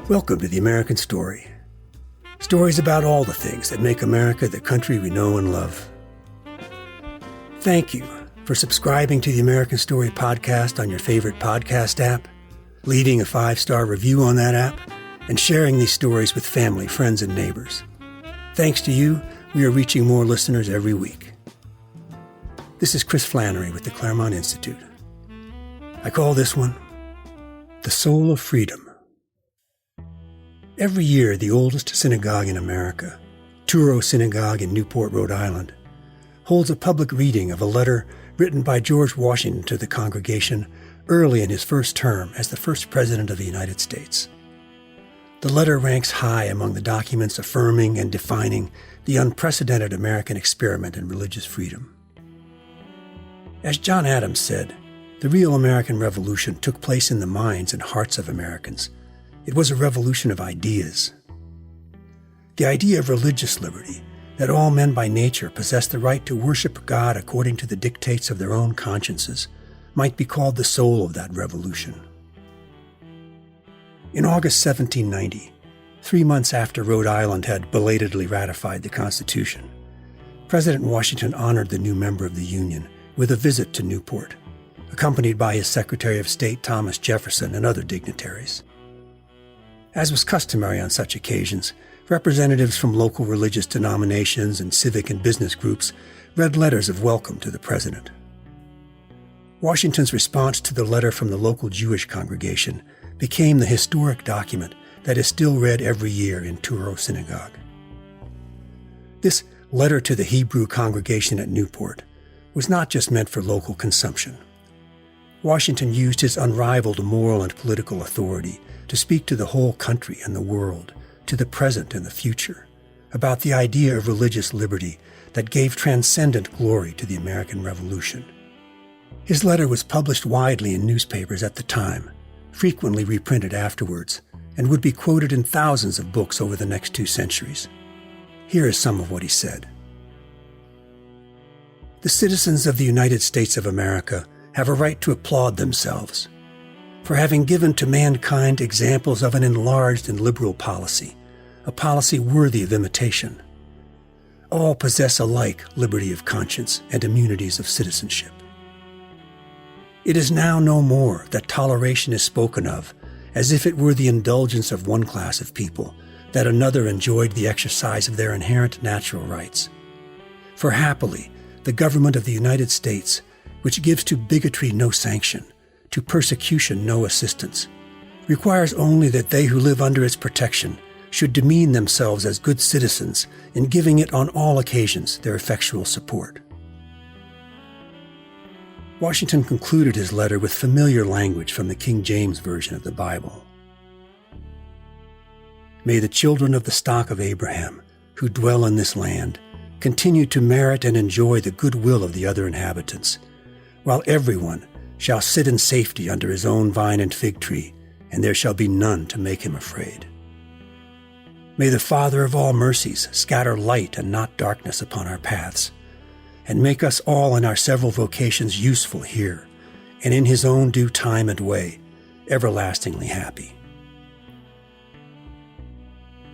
Welcome to The American Story. Stories about all the things that make America the country we know and love. Thank you for subscribing to the American Story podcast on your favorite podcast app, leaving a 5-star review on that app, and sharing these stories with family, friends, and neighbors. Thanks to you, we are reaching more listeners every week. This is Chris Flannery with the Claremont Institute. I call this one, The Soul of Freedom. Every year, the oldest synagogue in America, Touro Synagogue in Newport, Rhode Island, holds a public reading of a letter written by George Washington to the congregation early in his first term as the first President of the United States. The letter ranks high among the documents affirming and defining the unprecedented American experiment in religious freedom. As John Adams said, the real American Revolution took place in the minds and hearts of Americans. It was a revolution of ideas. The idea of religious liberty, that all men by nature possess the right to worship God according to the dictates of their own consciences, might be called the soul of that revolution. In August 1790, 3 months after Rhode Island had belatedly ratified the Constitution, President Washington honored the new member of the Union with a visit to Newport, accompanied by his Secretary of State Thomas Jefferson and other dignitaries. As was customary on such occasions, representatives from local religious denominations and civic and business groups read letters of welcome to the president. Washington's response to the letter from the local Jewish congregation became the historic document that is still read every year in Touro Synagogue. This letter to the Hebrew congregation at Newport was not just meant for local consumption. Washington used his unrivaled moral and political authority to speak to the whole country and the world, to the present and the future, about the idea of religious liberty that gave transcendent glory to the American Revolution. His letter was published widely in newspapers at the time, frequently reprinted afterwards, and would be quoted in thousands of books over the next 2 centuries. Here is some of what he said. The citizens of the United States of America have a right to applaud themselves for having given to mankind examples of an enlarged and liberal policy, a policy worthy of imitation. All possess alike liberty of conscience and immunities of citizenship. It is now no more that toleration is spoken of as if it were the indulgence of one class of people, that another enjoyed the exercise of their inherent natural rights. For happily, the government of the United States, which gives to bigotry no sanction, to persecution no assistance, requires only that they who live under its protection should demean themselves as good citizens in giving it on all occasions their effectual support. Washington concluded his letter with familiar language from the King James Version of the Bible. May the children of the stock of Abraham, who dwell in this land, continue to merit and enjoy the goodwill of the other inhabitants, while everyone shall sit in safety under his own vine and fig tree, and there shall be none to make him afraid. May the Father of all mercies scatter light and not darkness upon our paths, and make us all in our several vocations useful here, and in his own due time and way, everlastingly happy.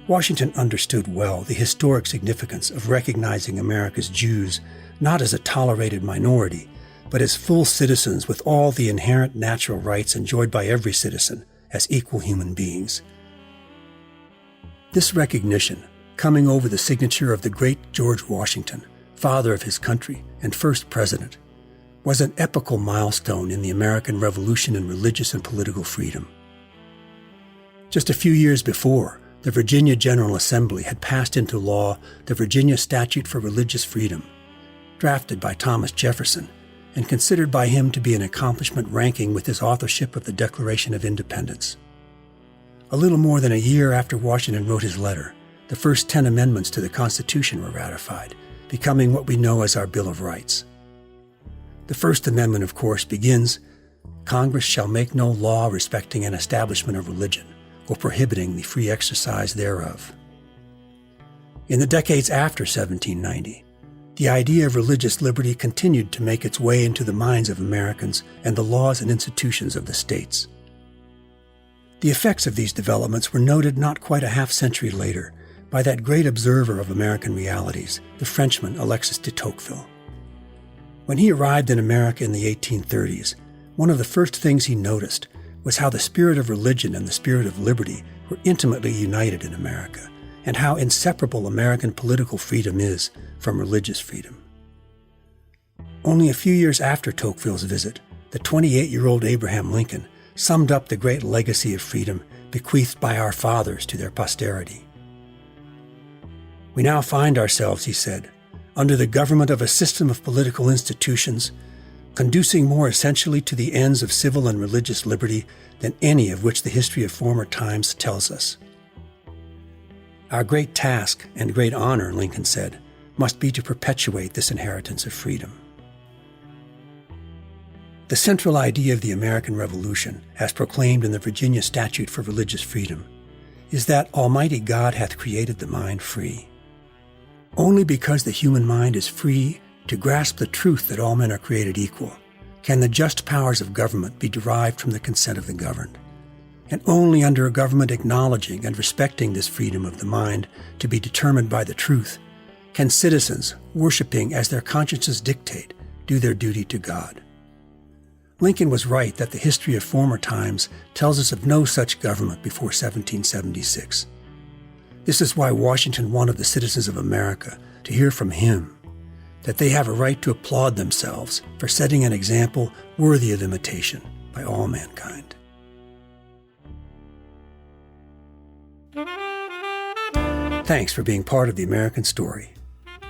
Washington understood well the historic significance of recognizing America's Jews not as a tolerated minority, but as full citizens with all the inherent natural rights enjoyed by every citizen as equal human beings. This recognition, coming over the signature of the great George Washington, father of his country and first president, was an epochal milestone in the American Revolution in religious and political freedom. Just a few years before, the Virginia General Assembly had passed into law the Virginia Statute for Religious Freedom, drafted by Thomas Jefferson and considered by him to be an accomplishment ranking with his authorship of the Declaration of Independence. A little more than a year after Washington wrote his letter, the first 10 amendments to the Constitution were ratified, becoming what we know as our Bill of Rights. The First Amendment, of course, begins, "Congress shall make no law respecting an establishment of religion, or prohibiting the free exercise thereof." In the decades after 1790, the idea of religious liberty continued to make its way into the minds of Americans and the laws and institutions of the states. The effects of these developments were noted not quite a half-century later by that great observer of American realities, the Frenchman Alexis de Tocqueville. When he arrived in America in the 1830s, one of the first things he noticed was how the spirit of religion and the spirit of liberty were intimately united in America, and how inseparable American political freedom is from religious freedom. Only a few years after Tocqueville's visit, the 28-year-old Abraham Lincoln summed up the great legacy of freedom bequeathed by our fathers to their posterity. "We now find ourselves," he said, "under the government of a system of political institutions conducing more essentially to the ends of civil and religious liberty than any of which the history of former times tells us. Our great task and great honor," Lincoln said, "must be to perpetuate this inheritance of freedom." The central idea of the American Revolution, as proclaimed in the Virginia Statute for Religious Freedom, is that Almighty God hath created the mind free. Only because the human mind is free to grasp the truth that all men are created equal can the just powers of government be derived from the consent of the governed. And only under a government acknowledging and respecting this freedom of the mind to be determined by the truth can citizens, worshiping as their consciences dictate, do their duty to God. Lincoln was right that the history of former times tells us of no such government before 1776. This is why Washington wanted the citizens of America to hear from him that they have a right to applaud themselves for setting an example worthy of imitation by all mankind. Thanks for being part of the American Story.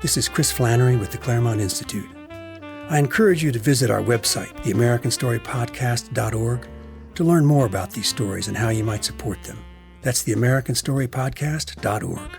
This is Chris Flannery with the Claremont Institute. I encourage you to visit our website, theamericanstorypodcast.org, to learn more about these stories and how you might support them. That's theamericanstorypodcast.org.